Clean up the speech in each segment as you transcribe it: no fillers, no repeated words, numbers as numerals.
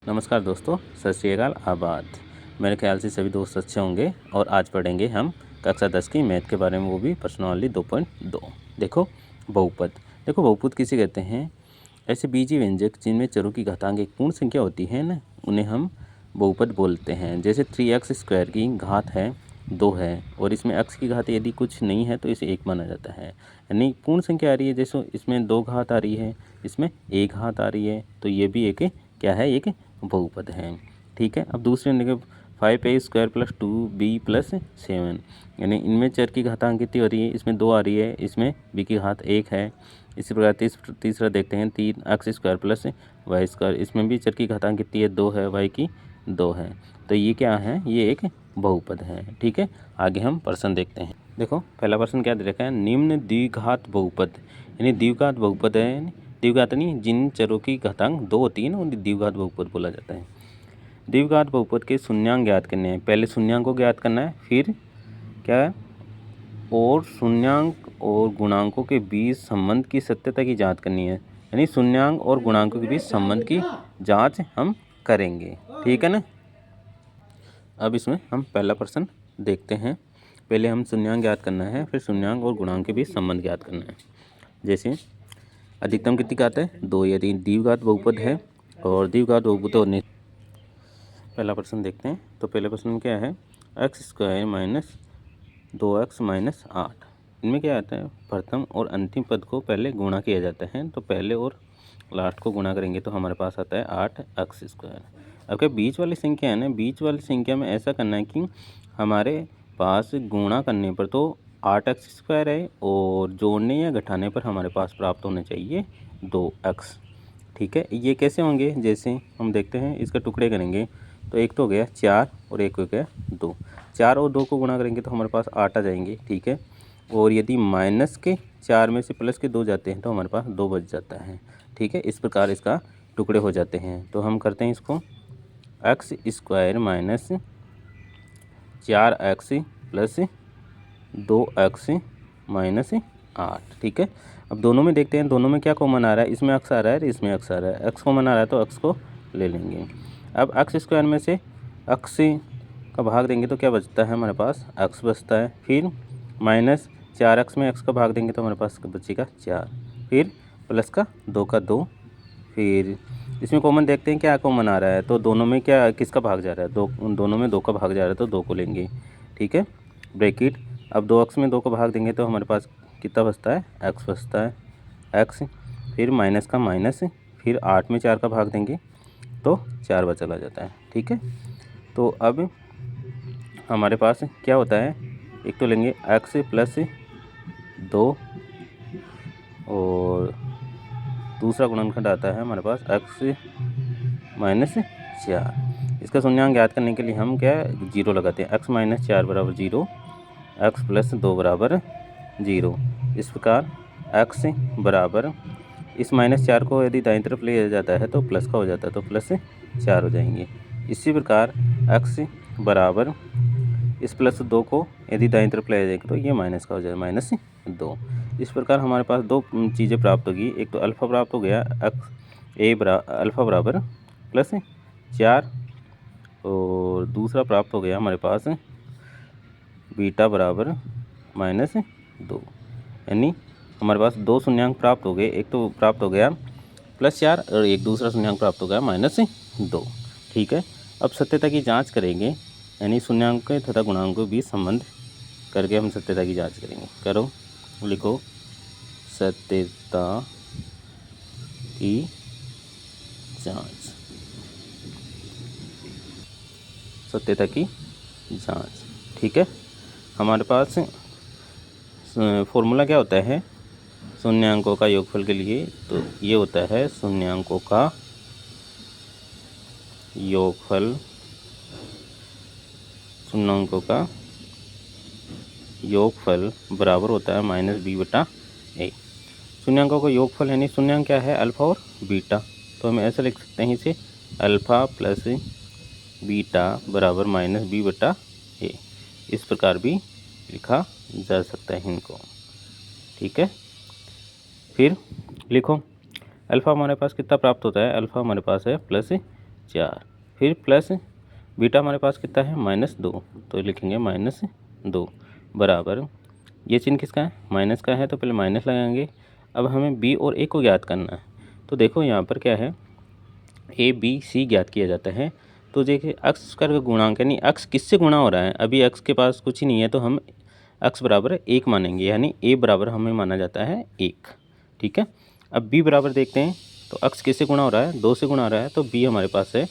नमस्कार दोस्तों, सत श्री अकाल, आबाद। मेरे ख्याल से सभी दोस्त अच्छे होंगे और आज पढ़ेंगे हम कक्षा 10 की मैथ के बारे में, वो भी प्रश्नावली 2.2। देखो बहुपद। देखो बहुपद किसे कहते हैं? ऐसे बीजीय व्यंजक जिनमें चरों की घातांक एक पूर्ण संख्या होती है ना, उन्हें हम बहुपद बोलते हैं। जैसे 3x² की घात है 2 है और इसमें x की घात यदि कुछ नहीं है तो इसे 1 माना जाता है। यानी पूर्ण संख्या आ रही है, जैसे इसमें 2 घात आ रही है, इसमें 1 घात आ रही है, तो ये भी एक क्या है, एक बहुपद है। ठीक है। अब दूसरे देखो 5a² + 2b + 7, यानी इनमें चर की घातांक कितनी हो रही है? इसमें 2 आ रही है, इसमें b की घात 1 है। इसी प्रकार तीसरा देखते हैं 3x² + y², इसमें भी चर की घातांक कितनी है? 2 है, y की 2 है। तो ये क्या है? ये एक बहुपद है। ठीक है। आगे हम प्रश्न देखते हैं। देखो पहला प्रश्न क्या दे रखा है? निम्न द्विघात बहुपद, यानी द्विघात बहुपद है, द्विघात नहीं, जिन चरों की घातांक 2 होती है ना, उन्हें द्विघात बहुपद बोला जाता है। द्विघात बहुपद के शून्यांक ज्ञात करने हैं। पहले शून्यांक को ज्ञात करना है, फिर क्या है, और शून्यांक और गुणांकों के बीच संबंध की सत्यता की जांच करनी है। यानी शून्यांक और गुणांकों के बीच संबंध की जांच हम करेंगे। ठीक है ना। अब इसमें हम पहला प्रश्न देखते हैं। पहले हम शून्यांक ज्ञात करना है, फिर शून्यांक और गुणांक के बीच संबंध ज्ञात करना है। जैसे अधिकतम कितनी घात है? 2, यदि द्विघात बहुपद है और द्विघात बहुपद होने। पहला प्रश्न देखते हैं। तो पहले प्रश्न में क्या है? x² - 2x - 8। इनमें क्या आता है? प्रथम और अंतिम पद को पहले गुणा किया जाता है, तो पहले और लास्ट को गुणा करेंगे तो हमारे पास आता है 8x²। अब क्या बीच वाली संख्या है ना, बीच वाली संख्या में ऐसा करना है कि हमारे पास गुणा करने पर तो 8x² है और जोड़ने या घटाने पर हमारे पास प्राप्त होने चाहिए 2x। ठीक है। ये कैसे होंगे? जैसे हम देखते हैं, इसका टुकड़े करेंगे तो एक तो हो गया 4 और एक हो गया 2। 4 और 2 को गुणा करेंगे तो हमारे पास 8 आ जाएंगे। ठीक है। और यदि माइनस के 4 में से प्लस के 2 जाते हैं तो हमारे पास 2 बच जाता है। ठीक है। इस प्रकार इसका टुकड़े हो जाते हैं। तो हम करते हैं इसको x² - 4x + 2x - 8। ठीक है। अब दोनों में देखते हैं, दोनों में क्या कॉमन आ रहा है? इसमें x आ रहा है, इसमें x आ रहा है। x कॉमन आ रहा है तो x को ले लेंगे। अब x² में से x का भाग देंगे तो क्या बचता है? हमारे पास x बचता है। फिर -4x में x का भाग देंगे तो हमारे पास बचेगा 4। फिर प्लस का 2 का 2। फिर इसमें कॉमन देखते हैं क्या कॉमन आ रहा है। तो दोनों में क्या, किसका भाग जा रहा है? दोनों में 2 का भाग जा रहा है, तो 2 को लेंगे। ठीक है। ब्रैकेट। अब 2x में 2 का भाग देंगे तो हमारे पास कितना बचता है? x बचता है, x। फिर माइनस का माइनस, फिर 8 में 4 का भाग देंगे तो 4 बचा चला जाता है। ठीक है। तो अब हमारे पास क्या होता है? एक तो लेंगे x + 2 और दूसरा गुणनखंड आता है हमारे पास x - 4। इसका शून्यांक ज्ञात करने के लिए हम क्या 0 लगाते हैं। x - 4 = 0, x + 2 = 0। इस प्रकार x बराबर, इस -4 को यदि दाईं तरफ ले जाता है तो प्लस का हो जाता है, तो +4 हो जाएंगे। इसी प्रकार x बराबर, इस +2 को यदि दाईं तरफ ले जाएंगे तो ये माइनस का हो जाएगा, -2। इस प्रकार हमारे पास 2 चीज़ें प्राप्त होगी। एक तो अल्फ़ा प्राप्त हो गया, अल्फ़ा बराबर +4, और दूसरा प्राप्त हो गया हमारे पास बीटा बराबर -2। यानी हमारे पास 2 शून्यांक प्राप्त हो गए। एक तो प्राप्त हो गया +4 और एक दूसरा शून्यांक प्राप्त हो गया -2। ठीक है। अब सत्यता की जांच करेंगे, यानी शून्यांक तथा गुणांक के बीच संबंध करके हम सत्यता की जांच करेंगे। करो, लिखो सत्यता की जांच। सत्यता की जांच। ठीक है। हमारे पास फॉर्मूला क्या होता है शून्यांकों का योगफल के लिए? तो ये होता है शून्यांकों का योगफल, शून्यांकों का योगफल बराबर होता है -b/a। शून्यांकों का योगफल यानी शून्यांक क्या है? अल्फ़ा और बीटा। तो हम ऐसा लिख सकते हैं इसे, अल्फ़ा + बीटा बराबर -b/a। इस प्रकार भी लिखा जा सकता है इनको। ठीक है। फिर लिखो, अल्फ़ा हमारे पास कितना प्राप्त होता है? अल्फ़ा हमारे पास है 4, फिर प्लस बीटा हमारे पास कितना है -2, तो लिखेंगे -2 बराबर, ये चिन्ह किसका है, माइनस का है, तो पहले माइनस लगाएंगे। अब हमें बी और ए को ज्ञात करना है, तो देखो यहाँ पर क्या है, ए बी सी ज्ञात किया जाता है। तो देखिए अक्ष का गुणांक यानी अक्ष किससे गुणा हो रहा है, अभी अक्ष के पास कुछ ही नहीं है, तो हम अक्ष बराबर 1 मानेंगे, यानी ए बराबर हमें माना जाता है 1। ठीक है, अब बी बराबर देखते हैं, तो अक्ष किससे गुणा हो रहा है, 2 से गुणा हो रहा है, तो बी हमारे पास है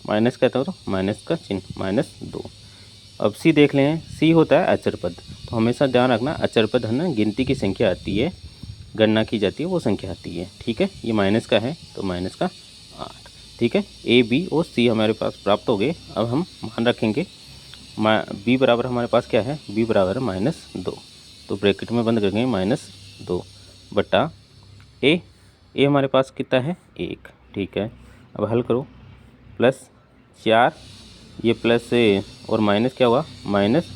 माइनस कहता हो तो माइनस का चिन्ह -2। अब सी देख लें, सी होता है अचर पद, तो हमेशा ध्यान रखना अचर पद है ना, गिनती की संख्या आती है, गणना की जाती है वो संख्या आती है। ठीक है, ये माइनस का है तो माइनस का 8। ठीक है, ए बी और सी हमारे पास प्राप्त हो गए। अब हम मान रखेंगे बी बराबर हमारे पास क्या है, बी बराबर -2, तो ब्रैकेट में बंद करेंगे -2 बटा ए हमारे पास कितना है 1। ठीक है, अब हल करो, +4, ये प्लस से और माइनस क्या हुआ, माइनस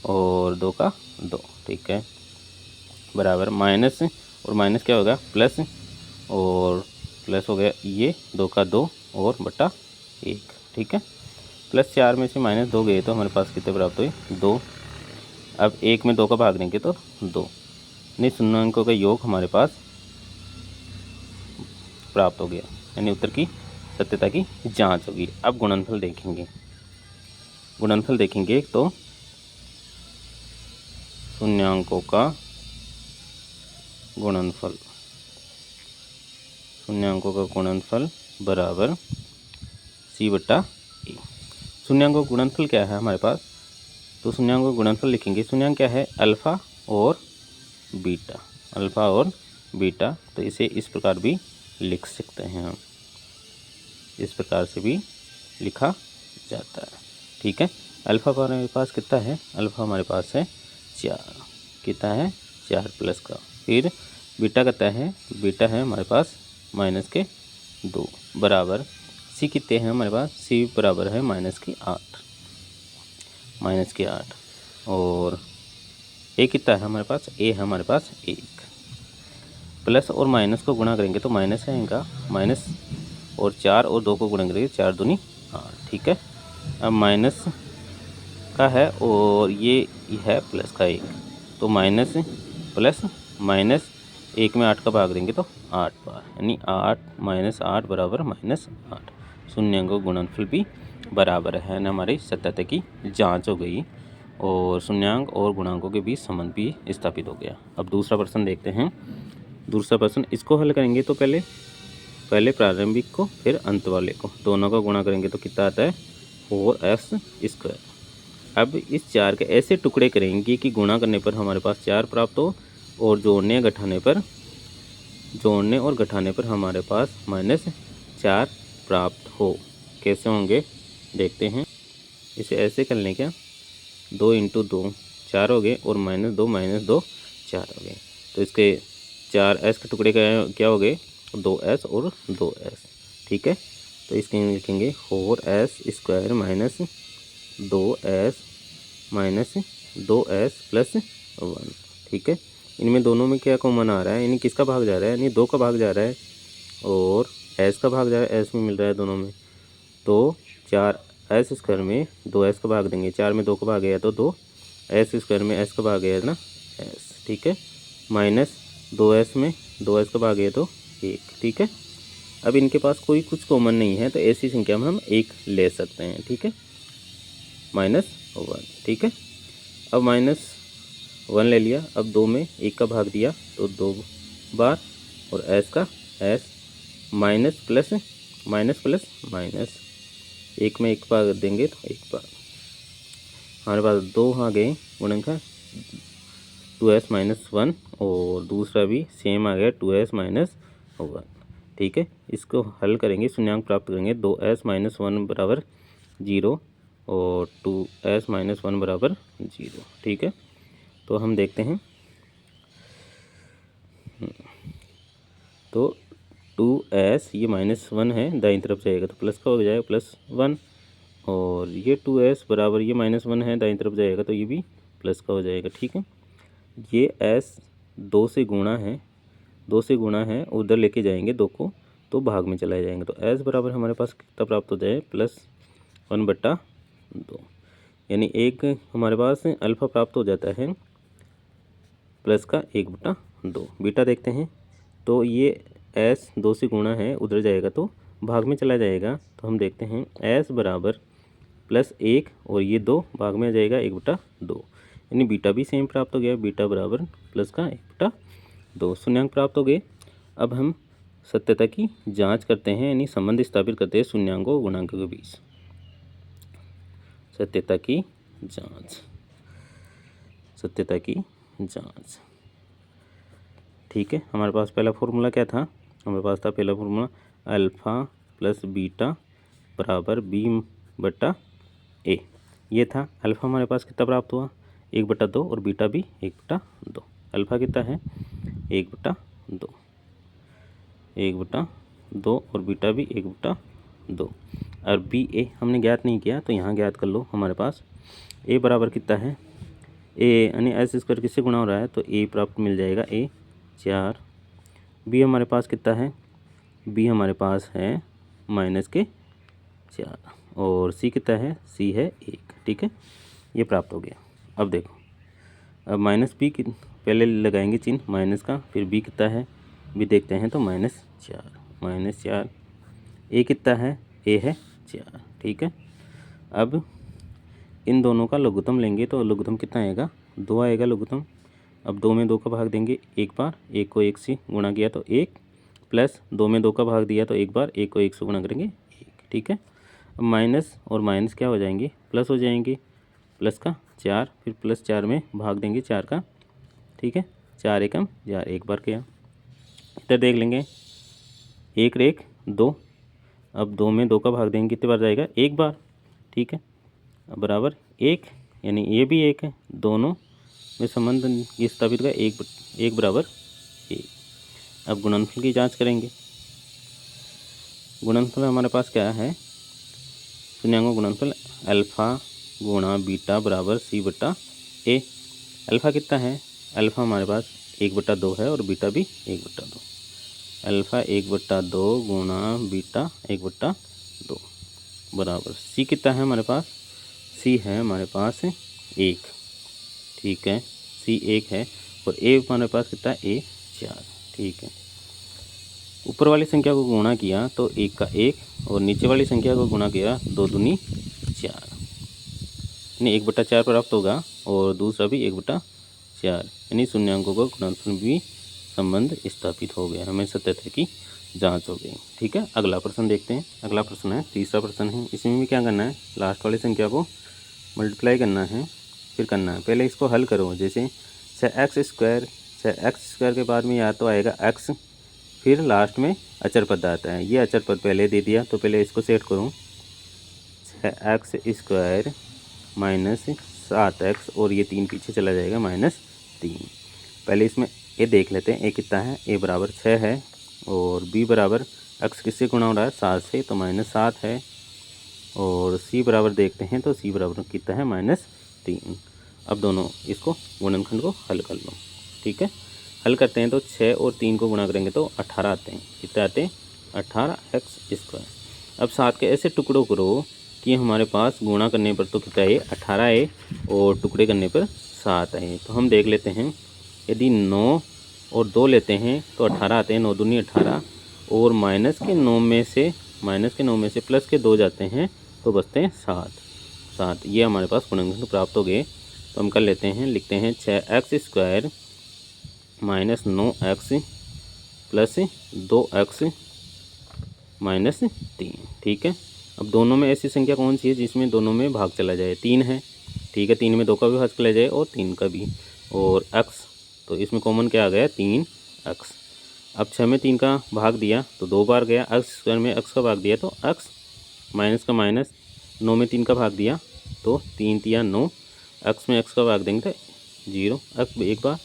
और 2 का 2। ठीक है, बराबर माइनस और माइनस क्या होगा, प्लस और प्लस हो गया ये 2 का 2 और बटा 1। ठीक है, +4 में से -2 गए तो हमारे पास कितने प्राप्त हुए, 2। अब 1 में 2 का भाग देंगे तो 2, यानी शून्य अंकों का योग हमारे पास प्राप्त हो गया, यानी उत्तर की सत्यता की जांच होगी। अब गुणनफल देखेंगे, गुणनफल देखेंगे तो शून्यांकों का गुणनफल, शून्यांकों का गुणनफल बराबर सी बटा ए। शून्यांकों का गुणनफल क्या है हमारे पास, तो शून्यांकों का गुणनफल लिखेंगे, शून्यांक क्या है, अल्फ़ा और बीटा, अल्फ़ा और बीटा, तो इसे इस प्रकार भी लिख सकते हैं हम, इस प्रकार से भी लिखा जाता है। ठीक है, अल्फ़ा हमारे पास कितना है, अल्फ़ा हमारे पास है 4, कितना है 4 प्लस का, फिर बीटा कितना है, बीटा है हमारे पास -2 बराबर, सी कितने हैं हमारे पास, सी बराबर है -8 और ए कितना है हमारे पास, ए है हमारे पास 1। प्लस और माइनस को गुणा करेंगे तो माइनस है इनका, माइनस और 4 और 2 को गुणा करेंगे 4 दूनी 8। ठीक है, अब माइनस का है और ये है प्लस का 1, तो माइनस प्लस माइनस 1 में 8 का भाग देंगे तो 8 बार, यानी 8 -8 बराबर -8। शून्यांकों गुणनफल भी बराबर है ना, हमारी सत्यता की जांच हो गई और शून्यांक और गुणांकों के बीच संबंध भी स्थापित हो गया। अब दूसरा प्रश्न देखते हैं, दूसरा प्रश्न इसको हल करेंगे तो पहले प्रारंभिक को फिर अंत वाले को, दोनों का गुणा करेंगे तो कितना आता है 4x²। अब इस 4 के ऐसे टुकड़े करेंगे कि गुणा करने पर हमारे पास 4 प्राप्त हो और जोड़ने और घटाने पर हमारे पास -4 प्राप्त हो। कैसे होंगे देखते हैं, इसे ऐसे कर लें क्या, 2 × 2 4 हो गए और -2 -2 4 हो गए, तो इसके 4s के टुकड़े क्या हो गए, 2s और 2s। ठीक है, तो इसके लिखेंगे 4s² -2s + 1। ठीक है, इनमें दोनों में क्या कॉमन आ रहा है, यानी किसका भाग जा रहा है, यानी 2 का भाग जा रहा है और s का भाग जा रहा है, s में मिल रहा है दोनों में, तो 4s² में 2s का भाग देंगे, 4 में 2 का भाग गया तो 2s² में s का भाग गया ना s। ठीक है, -2s में 2s का भाग गया तो 1। ठीक है, अब इनके पास कोई कुछ कॉमन नहीं है, तो ऐसी संख्या में हम 1 ले सकते हैं। ठीक है, -1। ठीक है, अब -1 ले लिया, अब 2 में 1 का भाग दिया तो 2 बार और s का s, माइनस प्लस माइनस 1 में 1 भाग देंगे तो 1 बार, हमारे पास 2 आ गए गुणनखंड 2s - 1 और दूसरा भी सेम आ गया 2s - 1। ठीक है, इसको हल करेंगे, शून्यांक प्राप्त करेंगे, 2s - 1 बराबर 0 और 2s - 1 बराबर 0। ठीक है, तो हम देखते हैं, तो 2s ये -1 है, दाईं तरफ जाएगा तो प्लस का हो जाएगा +1 और ये 2s बराबर ये -1 है, दाईं तरफ जाएगा तो ये भी प्लस का हो जाएगा। ठीक है, ये s 2 से गुणा है, उधर लेके जाएंगे 2 को, तो भाग में चलाए जाएंगे। तो एस बराबर हमारे पास कितना प्राप्त हो जाए, +1/2, यानी एक हमारे पास अल्फ़ा प्राप्त हो जाता है प्लस का 1/2। बीटा देखते हैं, तो ये एस 2 से गुणा है, उधर जाएगा तो भाग में चला जाएगा। तो हम देखते हैं एस बराबर +1 और ये 2 भाग में आ जाएगा 1/2, यानी बीटा भी सेम प्राप्त हो गया, बीटा बराबर प्लस का 1/2 शून्यांक प्राप्त हो गए। अब हम सत्यता की जांच करते हैं, यानी संबंध स्थापित करते हैं शून्यांकों और गुणांकों के बीच। सत्यता की जांच, सत्यता की जांच। ठीक है, हमारे पास पहला फॉर्मूला क्या था, हमारे पास था पहला फॉर्मूला अल्फ़ा प्लस बीटा बराबर b/a। ये था। अल्फ़ा हमारे पास कितना प्राप्त हुआ, 1/2 और बीटा भी 1/2। अल्फ़ा कितना है 1/2, 1/2 और बीटा भी 1/2। और BA हमने ज्ञात नहीं किया, तो यहाँ ज्ञात कर लो। हमारे पास A बराबर कितना है, A यानी s² किससे गुणा हो रहा है, तो A प्राप्त मिल जाएगा, A 4। B हमारे पास कितना है, B हमारे पास है -4 और C कितना है, C है 1। ठीक है, ये प्राप्त हो गया। अब देखो, अब -B पहले लगाएंगे चिन्ह माइनस का, फिर B कितना है, B देखते हैं तो -4। A कितना है, A है 4। ठीक है, अब इन दोनों का लघुत्तम लेंगे तो लघुत्तम कितना आएगा, 2 आएगा लघुत्तम। अब 2 में 2 का भाग देंगे एक बार, 1 को 1 से गुणा किया तो 1, प्लस 2 में 2 का भाग दिया तो एक बार, 1 को 1 से गुणा करेंगे 1। ठीक है, अब माइनस और माइनस क्या हो जाएंगे, प्लस हो जाएंगे, प्लस का 4, फिर +4 में भाग देंगे 4 का। ठीक है, 4 एकम 4, एक बार किया। इधर देख लेंगे, 1 और 1 2, अब 2 में 2 का भाग देंगे कितने बार जाएगा, एक बार। ठीक है, अब बराबर 1, यानी ये भी 1 है, दोनों में संबंध ये स्थापित का 1 बराबर 1। अब गुणनफल की जांच करेंगे। गुणनफल हमारे पास क्या है, शून्यांकों गुणनफल अल्फ़ा गुणा बीटा बराबर C/A। अल्फ़ा कितना है, अल्फ़ा हमारे पास 1/2 है और बीटा भी 1/2। अल्फ़ा 1/2 गुणा बीटा 1/2 बराबर C कितना है हमारे पास, C है हमारे पास 1। ठीक है, C 1 है और A हमारे पास कितना है, A 4। ठीक है, ऊपर वाली संख्या को गुणा किया तो 1 का 1 और नीचे वाली संख्या को गुणा किया 2 दूनी 4, यानी 1/4 प्राप्त होगा और दूसरा भी 1/4, यानी शून्यांकों का गुणनफल भी संबंध स्थापित हो गया। हमें सत्यता की जांच हो गई। ठीक है, अगला प्रश्न देखते हैं। अगला प्रश्न है, तीसरा प्रश्न है। इसमें भी क्या करना है, लास्ट वाली संख्या को मल्टीप्लाई करना है, फिर करना है, पहले इसको हल करो। जैसे 6x² के बाद में या तो आएगा x, फिर लास्ट में अचर पद आता है। ये अचर पद पहले दे दिया, तो पहले इसको सेट करूँ, 6x² -7x और ये 3 पीछे चला जाएगा -3। पहले इसमें ए देख लेते हैं, ए कितना है, ए बराबर 6 है और बी बराबर x किससे गुणा हो रहा है, 7 से, तो -7 है। और सी बराबर देखते हैं, तो सी बराबर कितना है, -3। अब दोनों इसको गुणनखंड को हल कर लो। ठीक है, हल करते हैं तो 6 और 3 को गुणा करेंगे तो 18 आते हैं। कितने आते हैं, 18x²। अब 7 के ऐसे टुकड़ों करो कि हमारे पास गुणा करने पर तो कितना है, 18 है और टुकड़े करने पर 7 है। तो हम देख लेते हैं, यदि 9 और 2 लेते हैं तो 18 आते हैं, 9 दूनी 18 और -9 में से प्लस के 2 जाते हैं तो बचते हैं 7। ये हमारे पास गुणनखंड प्राप्त हो गए। तो हम कर लेते हैं, लिखते हैं 6x² -9x प्लस 2x -3। ठीक है, अब दोनों में ऐसी संख्या कौन सी है जिसमें दोनों में भाग चला जाए, 3 है। ठीक है, 3 में 2 का भी भाग चला जाए और 3 का भी, और x, तो इसमें कॉमन क्या आ गया, 3x। अब 6 में 3 का भाग दिया तो 2 बार गया, x² में x का भाग दिया तो x, माइनस का माइनस, 9 में 3 का भाग दिया तो 3 तिया 9, x में x का भाग देंगे तो 0, x एक बार।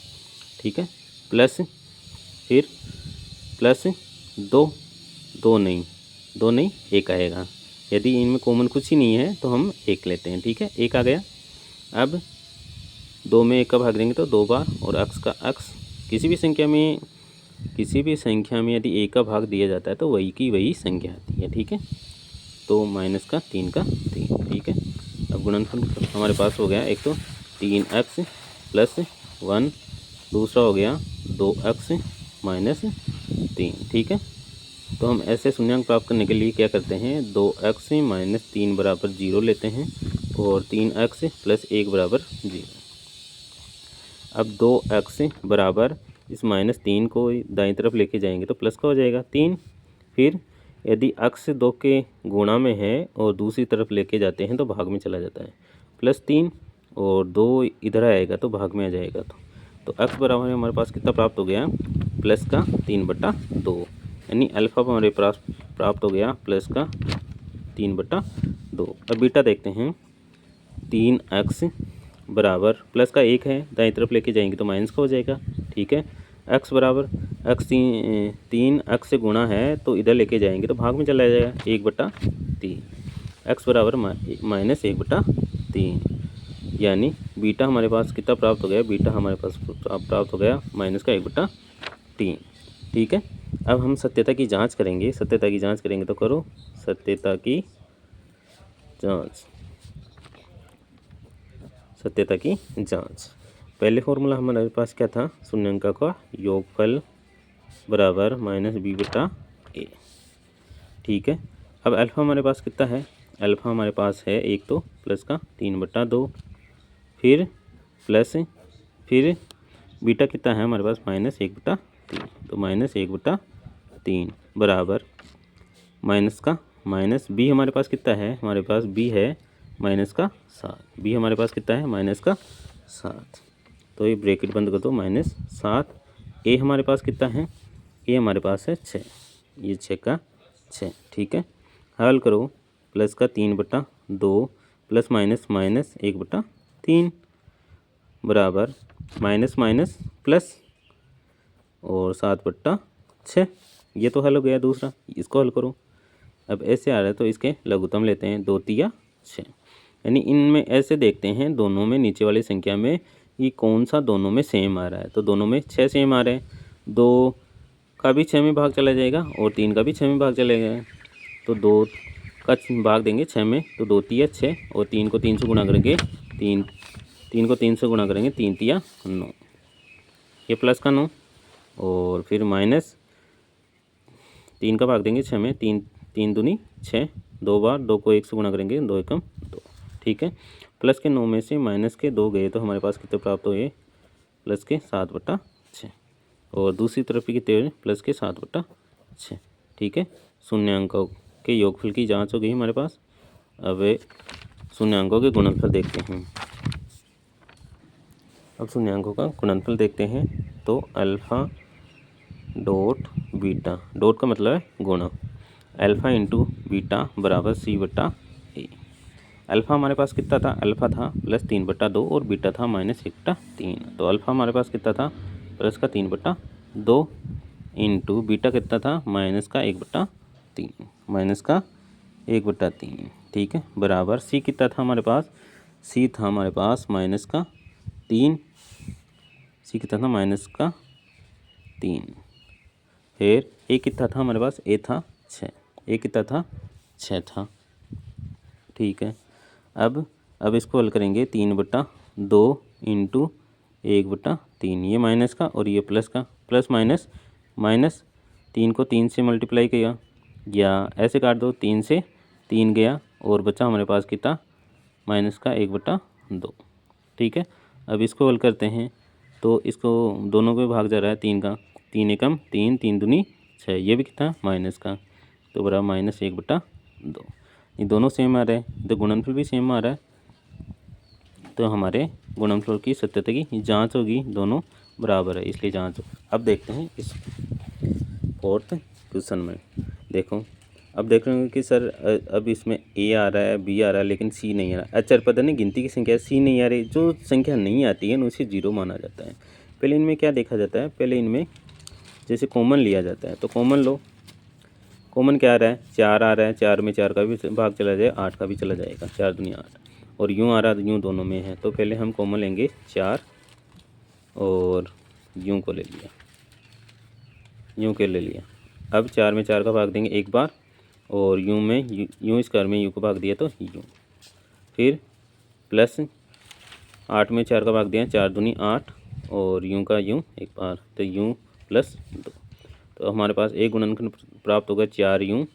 ठीक है, प्लस फिर प्लस 2 नहीं 1 आएगा। यदि इनमें कॉमन कुछ ही नहीं है तो हम 1 लेते हैं। ठीक है, 1 आ गया। अब 2 में 1 का भाग देंगे तो 2 बार और x का x, किसी भी संख्या में किसी भी संख्या में यदि a का भाग दिया जाता है तो वही की वही संख्या आती है, ठीक है। तो माइनस का 3 का 3, ठीक है। अब गुणनफल हमारे पास हो गया, एक तो 3x प्लस 1, दूसरा हो गया 2x माइनस 3, ठीक है। तो हम ऐसे शून्यांक प्राप्त करने के लिए क्या करते हैं, 2x माइनस 3 बराबर 0 लेते हैं और 3x प्लस 1 बराबर 0। अब 2x बराबर इस माइनस 3 को दाईं तरफ लेके जाएंगे तो प्लस का हो जाएगा 3। फिर यदि x 2 के गुणा में है और दूसरी तरफ लेके जाते हैं तो भाग में चला जाता है, प्लस 3 और 2 इधर आएगा तो भाग में आ जाएगा। तो x बराबर हमारे पास कितना प्राप्त हो गया, प्लस का 3/2, यानी अल्फ़ा हमारे पास प्राप्त हो गया प्लस का 3/2। अब बीटा देखते हैं, 3x बराबर प्लस का 1 है, दाईं तरफ लेके जाएंगे तो माइनस का हो जाएगा, ठीक है। x बराबर x 3 x से गुणा है तो इधर लेके जाएंगे तो भाग में चला जाएगा 1/3। x बराबर माइनस 1/3, यानी बीटा हमारे पास कितना प्राप्त हो गया, बीटा हमारे पास प्राप्त हो गया माइनस का 1/3, ठीक है। अब हम सत्यता की जांच करेंगे, सत्यता की जांच करेंगे तो करो सत्यता की जांच, सत्यता की जांच। पहले फॉर्मूला हमारे पास क्या था, शून्यांक का योगफल बराबर माइनस b/a, ठीक है। अब अल्फ़ा हमारे पास कितना है, अल्फ़ा हमारे पास है एक तो प्लस का 3/2, फिर प्लस, फिर बीटा कितना है हमारे पास माइनस 1/3, तो माइनस 1/3 बराबर माइनस का माइनस b हमारे पास कितना है, हमारे पास b है माइनस का 7, b हमारे पास कितना है माइनस का 7। तो ये ब्रैकेट बंद कर दो, -7। a हमारे पास कितना है, a हमारे पास है 6, ये 6 का 6, ठीक है। हल करो, प्लस का 3/2 प्लस माइनस माइनस 1/3 बराबर माइनस माइनस प्लस और 7/6, ये तो हल हो गया। दूसरा इसको हल करो, अब ऐसे आ रहा है तो इसके लघुत्तम लेते हैं, 2 तिया 6, यानी इनमें ऐसे देखते हैं दोनों में, नीचे वाली संख्या में ये कौन सा दोनों में सेम आ रहा है, तो दोनों में 6 सेम आ रहे हैं, 2 का भी 6 में भाग चला जाएगा और 3 का भी 6 में भाग चला जाएगा, तो 2 का भाग देंगे 6 में तो 2 तिया 6 और 3 को 3 से गुणा करेंगे 3 को 3 से गुणा करेंगे 3 तिया 9, ये प्लस का 9 और फिर माइनस 3 का भाग देंगे 6 में, 3 दूनी 6, 2 बार 2 को 1 से गुणा करेंगे 2 एकम 2, ठीक है। प्लस के 9 में से माइनस के 2 गए तो हमारे पास कितने प्राप्त हुए, प्लस के 7/6 और दूसरी तरफ भी कितने हुए, प्लस के 7/6, ठीक है। शून्यांकों के योगफल की जांच हो गई हमारे पास। अब शून्यांकों के गुणनफल देखते हैं, अब शून्यांकों का गुणनफल देखते हैं। तो अल्फ़ा डॉट बीटा, डॉट का मतलब है गुणा, अल्फ़ा इंटू बीटा बराबर c/a। अल्फ़ा हमारे पास कितना था, अल्फ़ा था प्लस 3/2 और बीटा था माइनस 1/3, तो अल्फ़ा हमारे पास कितना था, प्लस का 3/2 इंटू बीटा कितना था माइनस का 1/3, माइनस का 1/3, ठीक है, बराबर सी कितना था हमारे पास, सी था हमारे पास माइनस का 3, सी कितना था माइनस का 3, फिर ए कितना था हमारे पास, ए था 6, ए कितना था 6 था, ठीक है। अब इसको हल करेंगे, 3/2 इंटू 1/3, ये माइनस का और ये प्लस का, प्लस माइनस माइनस 3 को 3 से मल्टीप्लाई किया या ऐसे काट दो, 3 से 3 गया और बचा हमारे पास कितना माइनस का 1/2, ठीक है। अब इसको हल करते हैं तो इसको दोनों को भाग जा रहा है 3 का, 3 एकम 3, 3 दूनी 6, ये भी कितना माइनस का, तो बराबर माइनस 1/2, ये दोनों सेम आ रहे हैं तो गुणनफल भी सेम आ रहा है, तो हमारे गुणनफल की सत्यता की जांच होगी, दोनों बराबर है इसलिए जांच। अब देखते हैं इस फोर्थ क्वेश्चन में, देखो अब देख रहे हो कि सर अब इसमें ए आ रहा है, बी आ रहा है, लेकिन सी नहीं आ रहा। अच्छा पता नहीं गिनती की संख्या सी नहीं आ रही, जो संख्या नहीं आती है ना उसे जीरो माना जाता है। पहले इनमें क्या देखा जाता है, पहले इनमें जैसे कॉमन लिया जाता है, तो कॉमन लो, कॉमन क्या आ रहा है, 4 आ रहा है, 4 में 4 का भी भाग चला जाए, 8 का भी चला जाएगा, 4 दूनी 8, और यूँ आ रहा है, यूँ दोनों में है, तो पहले हम कॉमन लेंगे 4 और यूँ को ले लिया, यूँ के ले लिया। अब 4 में 4 का भाग देंगे एक बार, और यूँ में यूँ स्क्वायर में यूँ को भाग दिया तो यूँ, फिर प्लस 8 में 4 का भाग दिया 4 दूनी 8, और यूँ का यूँ एक बार तो यूँ प्लस 2। तो हमारे पास एक गुणनखंड प्राप्त हो गया 4 यूँ,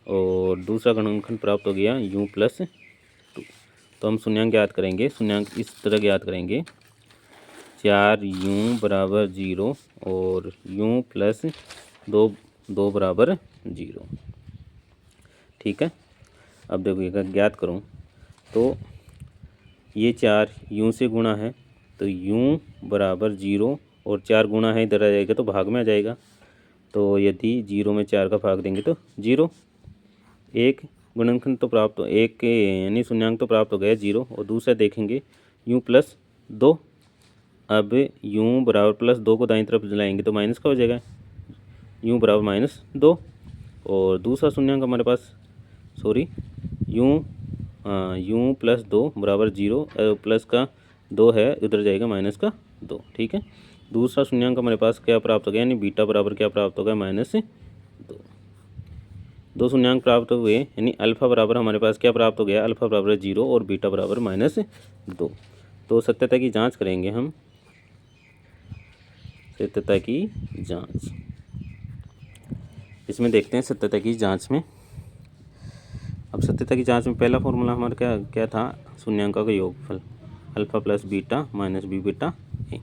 और दूसरा गुणनखंड प्राप्त हो गया यूँ प्लस 2। तो हम शून्यांक ज्ञात करेंगे। शून्यांक इस तरह ज्ञात करेंगे, 4 यूँ बराबर 0 और यूँ प्लस 2 बराबर 0। ठीक है। अब देखिएगा ज्ञात करूँ तो ये 4 यूँ से गुणा है तो यूँ बराबर 0, और 4 गुणा है इधर आ जाएगा तो भाग में आ जाएगा। तो यदि 0 में 4 का भाग देंगे तो 0। एक गुणनखंड तो प्राप्त हो, एक के यानी शून्यांक तो प्राप्त हो गया 0, और दूसरा देखेंगे यूँ प्लस 2। अब यूँ बराबर प्लस 2 को दाईं तरफ लाएंगे तो माइनस का हो जाएगा, यूँ बराबर -2। और दूसरा शून्यांक हमारे पास यूँ प्लस 2 बराबर 0, प्लस का 2 है उधर जाएगा माइनस का 2। ठीक है। दूसरा शून्यांक हमारे पास क्या प्राप्त हो गया, यानी बीटा बराबर क्या प्राप्त होगा -2। दो शून्यांक प्राप्त हुए, यानी अल्फ़ा बराबर हमारे पास क्या प्राप्त हो गया, अल्फ़ा बराबर 0 और बीटा बराबर -2। तो सत्यता की जांच करेंगे हम। सत्यता की जांच इसमें देखते हैं। सत्यता की जांच में, अब सत्यता की जांच में पहला फॉर्मूला हमारा क्या क्या था, शून्यांकों का योगफल alpha plus beta minus B beta A.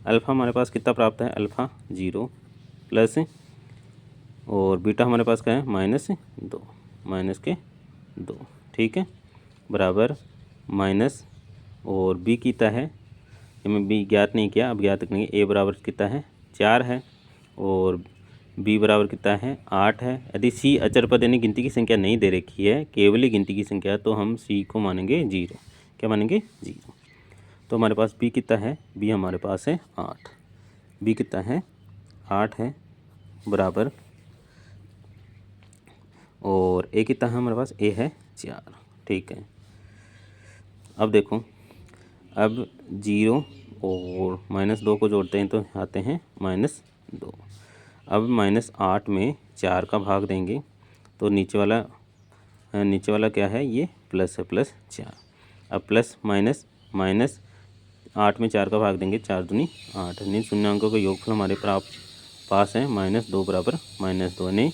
Alpha हमारे पास कितना प्राप्त है, अल्फ़ा 0 प्लस, और बीटा हमारे पास क्या है -2, -2। ठीक है, बराबर माइनस, और बी कितना है, हमें बी ज्ञात नहीं किया, अब ज्ञात करेंगे। ए बराबर कितना है 4 है, और बी बराबर कितना है 8 है। यदि सी अचर पद यानी गिनती की संख्या नहीं दे रखी है, केवल गिनती की संख्या, तो हम सी को मानेंगे 0। क्या मानेंगे 0। तो हमारे पास बी कितना है, बी हमारे पास है 8। बी कितना है 8 है, बराबर, और ए कितना है हमारे पास, ए है 4। ठीक है। अब देखो, अब 0 और -2 को जोड़ते हैं तो आते हैं -2। अब -8 में 4 का भाग देंगे तो नीचे वाला क्या है, ये प्लस है, प्लस 4। अब प्लस माइनस 8 में 4 का भाग देंगे 4 दूनी 8, यानी शून्यांकों का योगफल हमारे पास है -2 बराबर -2, यानी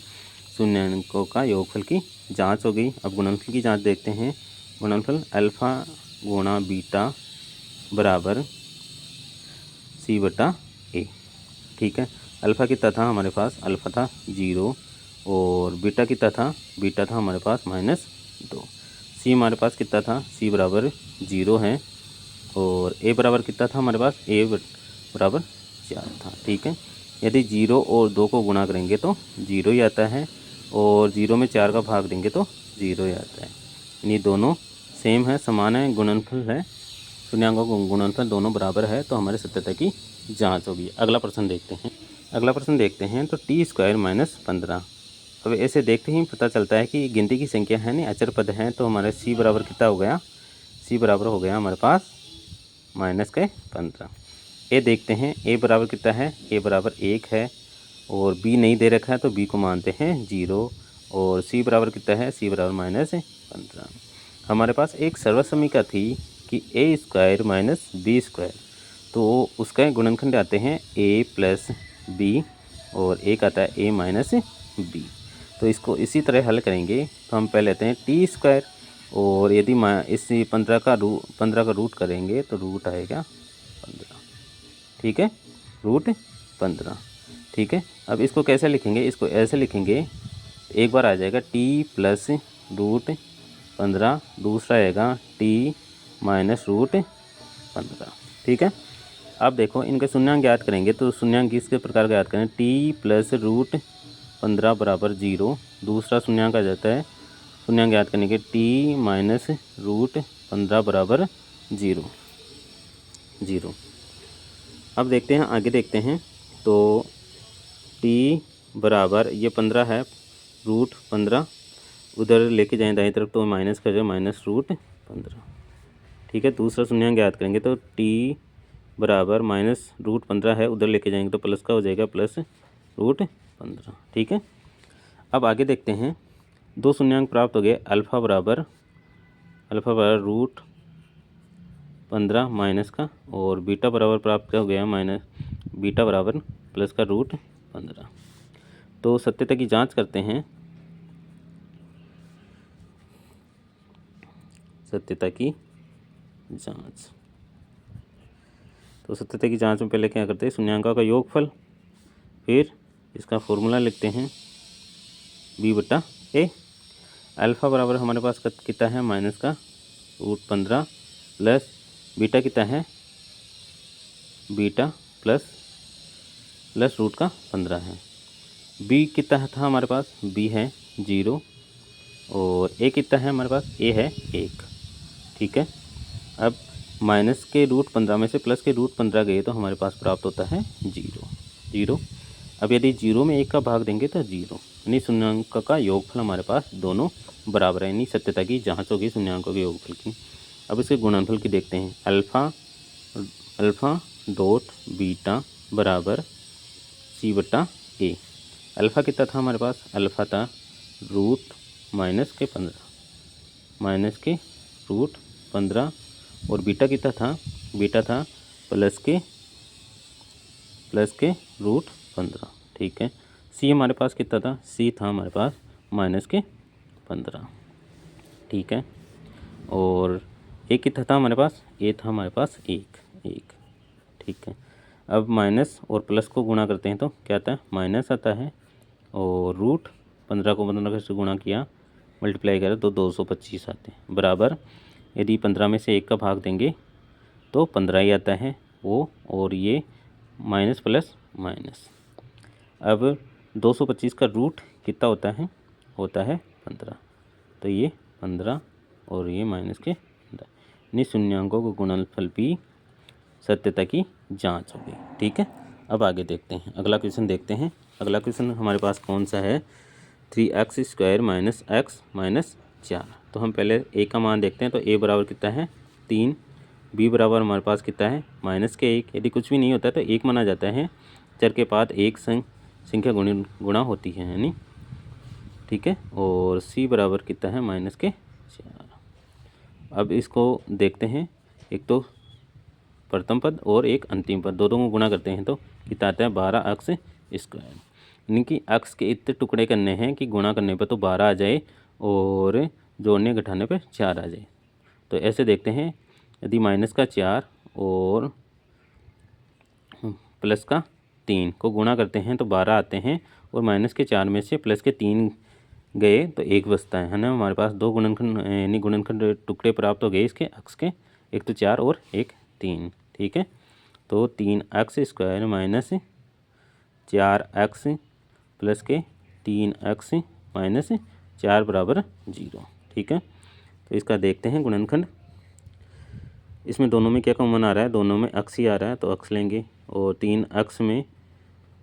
शून्यांकों का योगफल की जांच हो गई। अब गुणनफल की जांच देखते हैं। गुणनफल अल्फ़ा गुणा बीटा बराबर सी बटा ए। ठीक है। अल्फ़ा कितना था हमारे पास, अल्फ़ा था 0, और बीटा कितना था, बीटा था हमारे पास -2। सी हमारे पास कितना था, सी बराबर 0 है, और ए बराबर कितना था हमारे पास, ए बराबर 4 था। ठीक है। यदि 0 और 2 को गुणा करेंगे तो 0 ही आता है, और 0 में 4 का भाग देंगे तो 0 ही आता है, यानी दोनों सेम है, समान है, गुणनफल है, शून्यांकों का गुणनफल दोनों बराबर है। तो हमारे सत्यता की जांच होगी। अगला प्रश्न देखते हैं। अगला प्रश्न देखते हैं तो t² - 15। अब ऐसे देखते ही पता चलता है कि गिनती की संख्या है, नहीं अचर पद हैं, तो हमारे c बराबर कितना हो गया, c बराबर हो गया हमारे पास -15। ए देखते हैं, ए बराबर कितना है, ए बराबर 1 है, और बी नहीं दे रखा है तो बी को मानते हैं 0, और सी बराबर कितना है, सी बराबर -15। हमारे पास एक सर्वसमीका थी कि a² - b², तो उसका गुणनखंड आते हैं a प्लस बी, और एक आता है a - b। तो इसको इसी तरह हल करेंगे। तो हम पहले लेते हैं t², और यदि इस 15 का रूट करेंगे तो रूट आएगा 15। ठीक है, रूट 15। ठीक है। अब इसको कैसे लिखेंगे, इसको ऐसे लिखेंगे, एक बार आ जाएगा t प्लस रूट 15, दूसरा आएगा t माइनस रूट 15। ठीक है। अब देखो, इनके शून्यांक ज्ञात करेंगे तो शून्यांक इस प्रकार ज्ञात करें, t प्लस रूट 15 बराबर 0। दूसरा शून्यांक आ जाता है, शून्यांक ज्ञात करने के t माइनस रूट 15 बराबर 0। अब देखते हैं, आगे देखते हैं। तो t बराबर ये 15 है, रूट 15 उधर लेके जाएं दाएं तरफ तो माइनस कर जाए, माइनस रूट 15। ठीक है। दूसरा शून्यांक ज्ञात करेंगे तो t बराबर माइनस रूट 15 है, उधर लेके जाएंगे तो प्लस का हो जाएगा, प्लस रूट 15। ठीक है, अब आगे देखते हैं। दो शून्यांक प्राप्त हो गए, अल्फ़ा बराबर रूट 15 माइनस का, और बीटा बराबर प्राप्त हो गया माइनस बीटा बराबर प्लस का रूट 15। तो सत्यता की जांच करते हैं। सत्यता की जांच, तो सत्यता की जांच में पहले क्या करते हैं, शून्यांकों का योगफल, फिर इसका फॉर्मूला लिखते हैं b बटा ए। अल्फ़ा बराबर हमारे पास कितना है, माइनस का रूट 15 प्लस बीटा कितना है, बीटा प्लस रूट का 15 है। b कितना था हमारे पास, b है 0, और a कितना है हमारे पास, a है 1। ठीक है, अब माइनस के रूट 15 में से प्लस के रूट 15 गए तो हमारे पास प्राप्त होता है 0। अब यदि 0 में 1 का भाग देंगे तो 0, यानी शून्यांक का योगफल हमारे पास दोनों बराबर है, यानी सत्यता की जांच होगी शून्यांकों के योगफल की। अब इसके गुणनफल की देखते हैं। अल्फ़ा डॉट बीटा बराबर c बटा ए। अल्फ़ा कितना था हमारे पास, अल्फ़ा था रूट माइनस के रूट 15, और बीटा कितना था, बीटा था प्लस के रूट 15। ठीक है, सी हमारे पास कितना था, सी था हमारे पास माइनस के 15। ठीक है, और ए कितना था हमारे पास, ए था हमारे पास 1। ठीक है, अब माइनस और प्लस को गुणा करते हैं तो क्या आता है, माइनस आता है, और रूट 15 को 15 से गुणा किया, मल्टीप्लाई करें तो 225 आते हैं, बराबर यदि 15 में से 1 का भाग देंगे तो 15 ही आता है वो, और ये माइनस प्लस माइनस। अब 225 का रूट कितना होता है 15, तो ये 15 और ये माइनस के 15, यानी शून्यांकों को गुणनफल भी सत्यता की जांच होगी। ठीक है, अब आगे देखते हैं, अगला क्वेश्चन देखते हैं। अगला क्वेश्चन हमारे पास कौन सा है, 3x² माइनस x माइनस 4। तो हम पहले a का मान देखते हैं, तो a बराबर कितना है 3, b बराबर हमारे पास कितना है माइनस के 1। यदि कुछ भी नहीं होता है तो 1 माना जाता है, चर के बाद एक संख्या गुणा होती है, यानी ठीक है, और c बराबर कितना है माइनस के 4। अब इसको देखते हैं, एक तो प्रथम पद और एक अंतिम पद, दोनों को गुणा करते हैं तो कितना आता है 12x², यानी कि x के इतने टुकड़े करने हैं कि गुणा करने पर तो 12 आ जाए और जोड़ने घटाने पर 4 आ जाए। तो ऐसे देखते हैं, यदि माइनस का 4 और प्लस का 3 को गुणा करते हैं तो 12 आते हैं, और माइनस के 4 में से प्लस के 3 गए तो 1 बचता है ना। हमारे पास दो गुणनखंड यानी गुणनखंड टुकड़े प्राप्त हो गए इसके x के, एक तो 4 और एक 3। ठीक है, तो 3x² माइनस 4x प्लस के 3x माइनस 4 बराबर 0। ठीक है, तो इसका देखते हैं गुणनखंड। इसमें दोनों में क्या कॉमन आ रहा है, दोनों में x ही आ रहा है तो x लेंगे, और 3x में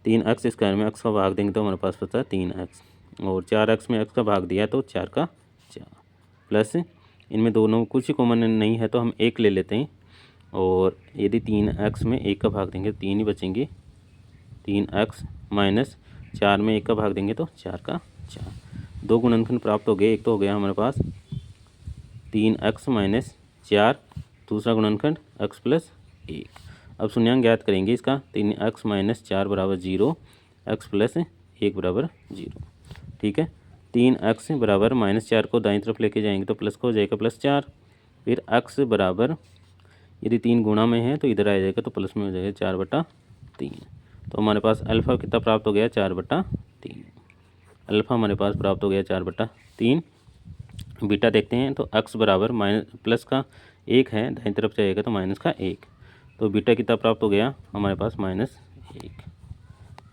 3x² में x का भाग देंगे तो हमारे पास बचता है 3x, और 4x में x का भाग दिया तो 4 का 4, प्लस इनमें दोनों कुछ ही कॉमन नहीं है तो हम 1 ले लेते हैं, और यदि 3x में 1 का भाग देंगे तो 3 ही बचेंगे, 3x माइनस 4 में 1 का भाग देंगे तो 4 का 4। दो गुणनखंड प्राप्त हो गए, एक तो हो गया हमारे पास 3x माइनस 4, दूसरा गुणनखंड x प्लस 1। अब शून्यांक ज्ञात करेंगे इसका, 3x माइनस 4 बराबर 0, x प्लस 1 बराबर 0। ठीक है, 3x बराबर माइनस 4 को दाईं तरफ लेके जाएंगे तो प्लस का हो जाएगा प्लस 4, फिर x बराबर यदि 3 गुणा में है तो इधर आ जाएगा तो प्लस में हो जाएगा 4/3। तो हमारे पास अल्फ़ा कितना प्राप्त हो गया 4/3। अल्फ़ा हमारे पास प्राप्त हो गया 4/3। बीटा देखते हैं तो x बराबर माइनस प्लस का 1 है, दाईं तरफ जाएगा तो माइनस का 1, तो बीटा कितना प्राप्त हो गया हमारे पास -1।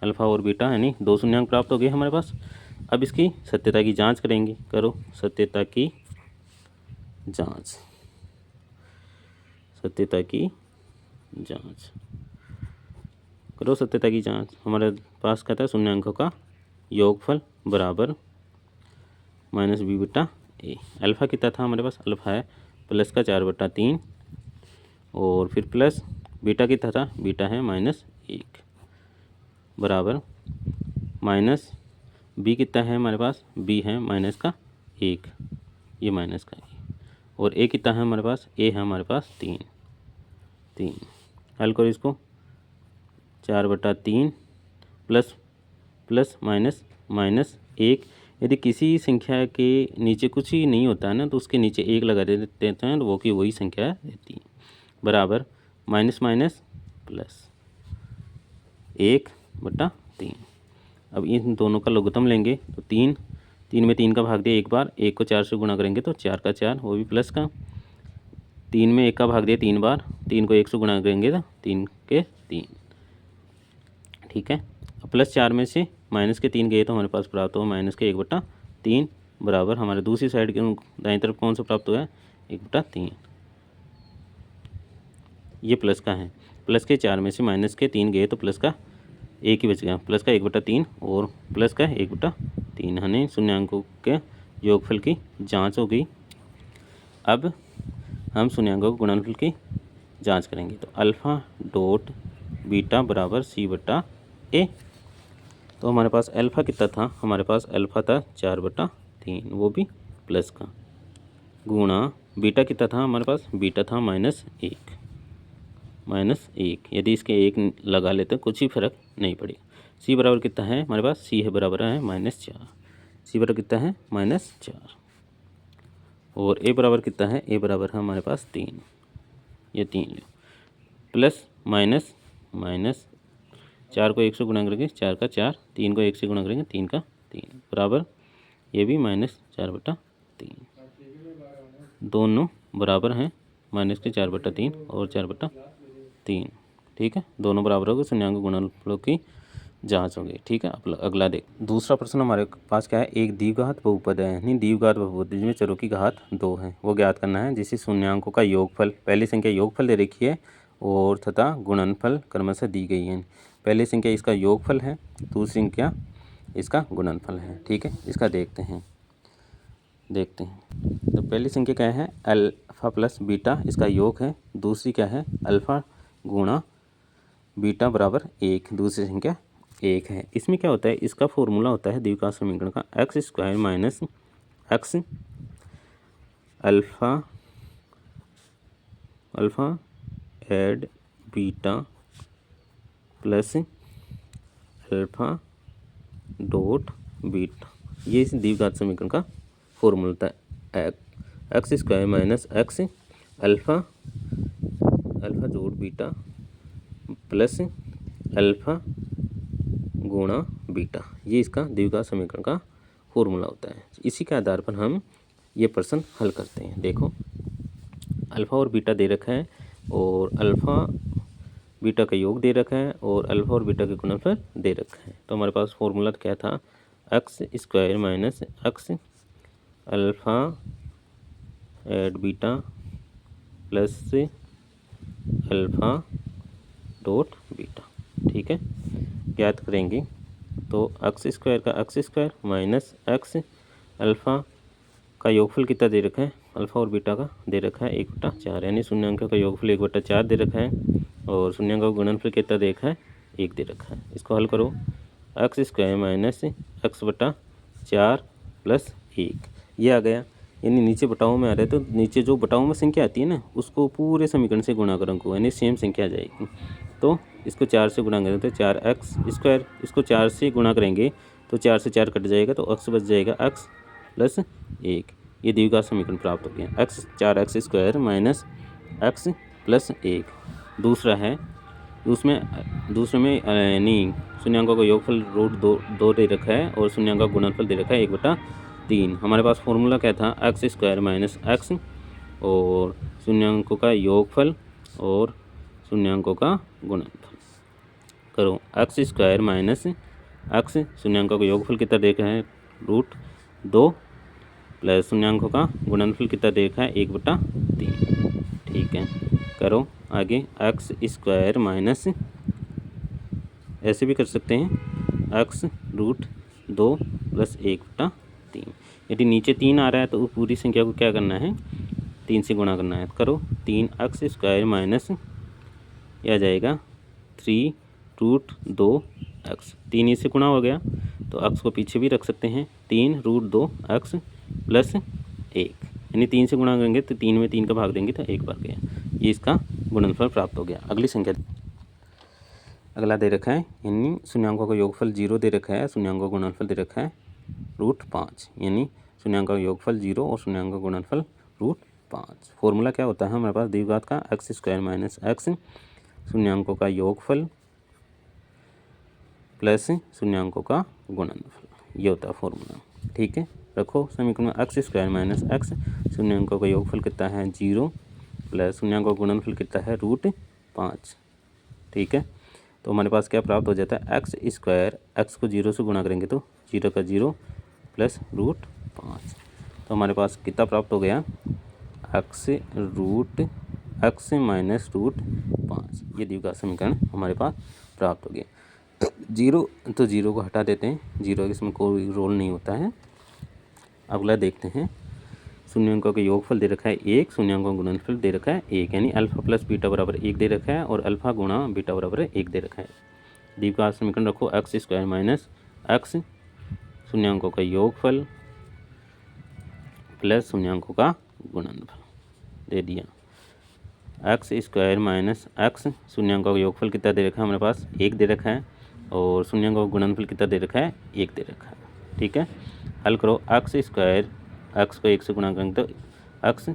अल्फ़ा और बीटा यानी दो शून्यांक प्राप्त हो गए हमारे पास। अब इसकी सत्यता की जांच करेंगे, करो सत्यता की जांच, सत्यता की जांच करो सत्यता की जांच। हमारे पास कहता है शून्यांकों का योगफल बराबर -b बटा ए। अल्फ़ा कितना था हमारे पास, अल्फ़ा है प्लस का 4/3, और फिर प्लस बीटा कितना था, बीटा है -1 बराबर माइनस बी कितना है हमारे पास, बी है माइनस का 1, ये माइनस का 1, और ए कितना है हमारे पास, ए है हमारे पास 3। हल करो इसको, 4/3 प्लस प्लस माइनस माइनस 1। यदि किसी संख्या के नीचे कुछ ही नहीं होता है ना तो उसके नीचे 1 लगा देते हैं तो वो की वही संख्या रहती है, बराबर माइनस माइनस प्लस 1/3। अब इन दोनों का लघुत्तम लेंगे तो 3 में 3 का भाग दिया एक बार, 1 को 4 से गुणा करेंगे तो 4 का 4, वो भी प्लस का। 3 में 1 का भाग दिया 3 बार, 3 को 1 से गुणा करेंगे तो 3 के 3, ठीक है। अब प्लस 4 में से माइनस के 3 गए तो हमारे पास प्राप्त हुआ माइनस के 1/3, बराबर हमारे दूसरी साइड के दाईं तरफ कौन सा प्राप्त हुआ है, 1/3, ये प्लस का है। प्लस के 4 में से माइनस के 3 गए तो प्लस का 1 ही बच गया, प्लस का 1/3 और प्लस का 1/3, यानी शून्यांकों के योगफल की जांच हो गई। अब हम शून्यांकों के गुणनफल की जांच करेंगे तो अल्फ़ा डॉट बीटा बराबर C/A। तो हमारे पास अल्फ़ा कितना था, हमारे पास अल्फ़ा था 4/3, वो भी प्लस का, गुणा बीटा कितना था हमारे पास, बीटा था -1। यदि इसके 1 लगा लेते हैं कुछ ही फर्क नहीं पड़ेगा। सी बराबर कितना है हमारे पास, सी है बराबर है -4, सी बराबर कितना है -4, और ए बराबर कितना है, ए बराबर है हमारे पास 3, ये 3 लो, प्लस माइनस माइनस 4 को 1 से गुणा करेंगे 4 का 4, 3 को 1 से गुणा करेंगे 3 का 3, बराबर ये भी -4/3, दोनों बराबर हैं, माइनस के 4/3 और 4/3, ठीक है, दोनों बराबर हो गए, शून्यांक गुणनफलों की जांच हो गई, ठीक है। अब अगला देख, दूसरा प्रश्न हमारे पास क्या है, एक द्विघात बहुपद है, यानी द्विघात बहुपद जिसमें चरों की घात 2 है, वो ज्ञात करना है, जिसे शून्यांकों का योगफल, पहली संख्या योगफल दे रखी है और तथा गुणनफल क्रमशः दी गई है। पहली संख्या इसका योगफल है, दूसरी संख्या इसका गुणनफल है, ठीक है। इसका देखते हैं तो पहली संख्या क्या है, अल्फ़ा प्लस बीटा, इसका योग है। दूसरी क्या है, अल्फ़ा गुणा बीटा बराबर 1, दूसरी संख्या 1 है। इसमें क्या होता है, इसका फॉर्मूला होता है द्विघात समीकरण का x² minus x alpha add beta plus alpha dot beta, ये इस द्विघात समीकरण का फॉर्मूला होता है। x² माइनस x अल्फ़ा जोड़ बीटा प्लस अल्फ़ा गुणा बीटा, ये इसका द्विघात समीकरण का फॉर्मूला होता है। इसी के आधार पर हम ये प्रश्न हल करते हैं। देखो, अल्फ़ा और बीटा दे रखा है और अल्फ़ा बीटा का योग दे रखा है और अल्फ़ा और बीटा के गुणनफल दे रखा है। तो हमारे पास फॉर्मूला क्या था, x² minus x alpha add beta plus alpha dot beta, ठीक है, ज्ञात करेंगे। तो x² का x² माइनस x अल्फ़ा का योगफल कितना दे रखा है, अल्फ़ा और बीटा का दे रखा है 1/4, यानी शून्यांकों का योगफल 1/4 दे रखा है और शून्यांकों का गुणनफल कितना दे रखा है, 1 दे रखा है। इसको हल करो, x² माइनस x/4 प्लस 1, ये आ गया, यानी नीचे बटाओं में आ रहा है तो नीचे जो बटाओं में संख्या आती है ना उसको पूरे समीकरण से गुणा करें को, यानी सेम संख्या आ जाएगी। तो इसको 4 से गुणा करें तो 4x², इसको 4 से गुणा करेंगे तो 4 से 4 कट जाएगा तो x बच जाएगा x प्लस 1, ये द्विघात समीकरण प्राप्त हो गया, 4x² माइनस x प्लस 1। दूसरा है, दूसरे में यानी शून्यांकों का योगफल √2 दे रखा है और शून्यांकों का गुणनफल दे रखा है 1/3। हमारे पास फॉर्मूला क्या था, x² माइनस x और शून्यांकों का योगफल और शून्यांकों का गुणनफल। करो, x² माइनस x, शून्यांकों का योगफल कितना देखा है √2 प्लस शून्यांकों का गुणनफल कितना देखा है 1/3, ठीक है। करो आगे, x² माइनस, ऐसे भी कर सकते हैं, x√2 प्लस 1/3। यदि नीचे 3 आ रहा है तो पूरी संख्या को क्या करना है, 3 से गुणा करना है। करो, 3x² माइनस, यह आ जाएगा 3√2 एक्स, 3 इससे गुणा हो गया तो एक्स को पीछे भी रख सकते हैं, 3√2 एक्स प्लस 1, यानी 3 से गुणा करेंगे तो 3 में 3 का भाग देंगे तो 1 बार गया, ये इसका गुणनफल प्राप्त हो गया। अगली संख्या, अगला दे रखा है यानी शून्यांकों का योगफल 0 दे रखा है, शून्यांकों का गुणनफल दे रखा है √5, यानी शून्यांकों का योगफल 0 और शून्यांकों का गुणनफल √5। फॉर्मूला क्या होता है हमारे पास द्विघात का x² माइनस x, शून्यांकों का योगफल प्लस शून्यांकों का गुणनफल, ये होता है फॉर्मूला। ठीक है, रखो समीकरण में x² माइनस x, शून्यांकों का योगफल कितना है 0 प्लस शून्यांकों का गुणनफल कितना है √5। ठीक है, तो हमारे पास क्या प्राप्त हो जाता है x², x को 0 से गुणा करेंगे तो 0 का 0 प्लस √5, तो हमारे पास कितना प्राप्त हो गया x माइनस √5, ये द्विघात समीकरण हमारे पास प्राप्त हो गया। 0 तो 0 को हटा देते हैं, 0 इसमें कोई रोल नहीं होता है। अगला देखते हैं, शून्यांकों का योगफल दे रखा है 1, शून्यांकों का गुणनफल दे रखा है 1, यानी अल्फा प्लस बीटा बराबर 1 दे रखा है और अल्फा गुणा बीटा बराबर 1 दे रखा है। द्विघात समीकरण रखो x² माइनस x, शून्यांकों का योगफल प्लस शून्यांकों का गुणनफल दे दिया। x² माइनस x, शून्यांकों का योगफल कितना दे रखा है हमारे पास 1 दे रखा है और शून्यांकों का गुणनफल कितना दे रखा है 1 दे रखा है। ठीक है, हल करो x² x को 1 से गुणा करेंगे तो x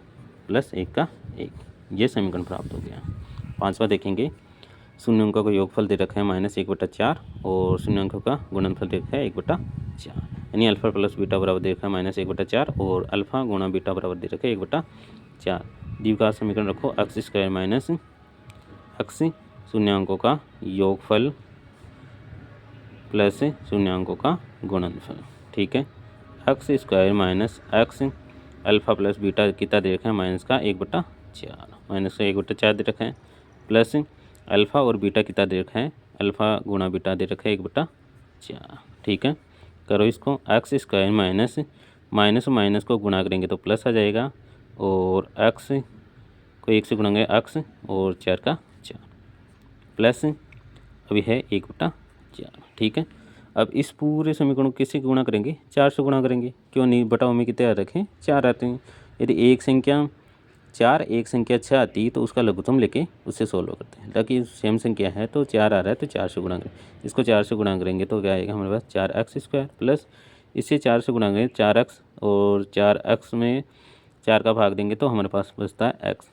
प्लस 1 का 1, ये समीकरण प्राप्त हो गया। पांचवा देखेंगे, शून्यांकों का योगफल दे रखा है -1/4 और शून्यांकों का गुणनफल दे रखा है 1/4, यानी अल्फा प्लस बीटा बराबर दे रखा है -1/4 और अल्फा गुणा बीटा बराबर दे रखा है 1/4। द्विघात समीकरण रखो x² माइनस x, शून्यांकों का योगफल प्लस शून्यांकों का गुणनफल। ठीक है, x² minus x, alpha plus beta कितना दे रखा है -1/4, -1/4 दे रखा है, प्लस अल्फा और बीटा कितना दे रखा है, अल्फा गुणा बीटा दे रखा है 1/4। ठीक है, करो इसको, x² माइनस माइनस माइनस को गुणा करेंगे तो प्लस आ जाएगा और x को 1 से गुणाएंगे x और 4 का 4 प्लस अभी है 1/4। ठीक है, अब इस पूरे समीकरण को किससे गुणा करेंगे 4 से गुणा करेंगे, क्यों नहीं, बटाव में कितने रखें 4 आते हैं। यदि एक संख्या 4 एक संख्या 6 आती तो उसका लघुत्तम लेके उससे सोल्व करते हैं, ताकि सेम संख्या है तो 4 आ रहा है तो 4 से गुणा करें, इसको 4 से गुणा करेंगे तो क्या आएगा हमारे पास 4x² प्लस इससे 4 से गुणा करेंगे 4x और 4x में 4 का भाग देंगे तो हमारे पास बचता है x,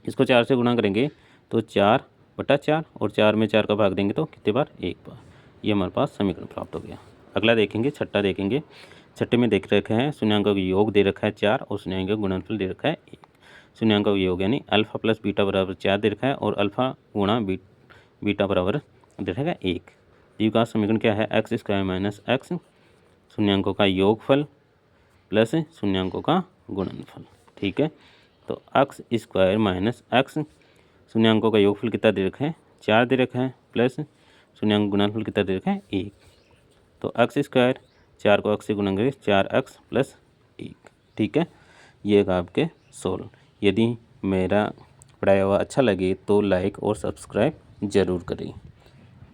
इसको 4 से गुणा करेंगे तो 4/4 और 4 में 4 का भाग देंगे तो कितने बार 1 बार, ये हमारे पास समीकरण प्राप्त हो गया। अगला देखेंगे, छठा देखेंगे, छठे में देख रखा है शून्यांकों का योग दे रखा है 4 और शून्यांकों का गुणनफल दे रखा है 1। शून्यांकों का योग यानी अल्फा प्लस बीटा बराबर 4 दे रखा है और अल्फा गुणा बीटा बराबर दे रखा है 1। द्विघात समीकरण क्या है x² माइनस x, शून्यांकों का योगफल प्लस शून्यांकों का गुणनफल। ठीक है, तो x² माइनस x, शून्यांकों का योगफल कितना दे रखा है 4 दे रखा है प्लस शून्यांक गुणनफल कितना दे रखा है 1, तो x², 4 को x से गुणा करेंगे 4x प्लस 1। ठीक है, ये आपके सोल्व। यदि मेरा पढ़ाया हुआ अच्छा लगे तो लाइक और सब्सक्राइब ज़रूर करें।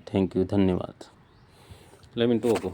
थैंक यू, धन्यवाद। 11 मिनट हो गो।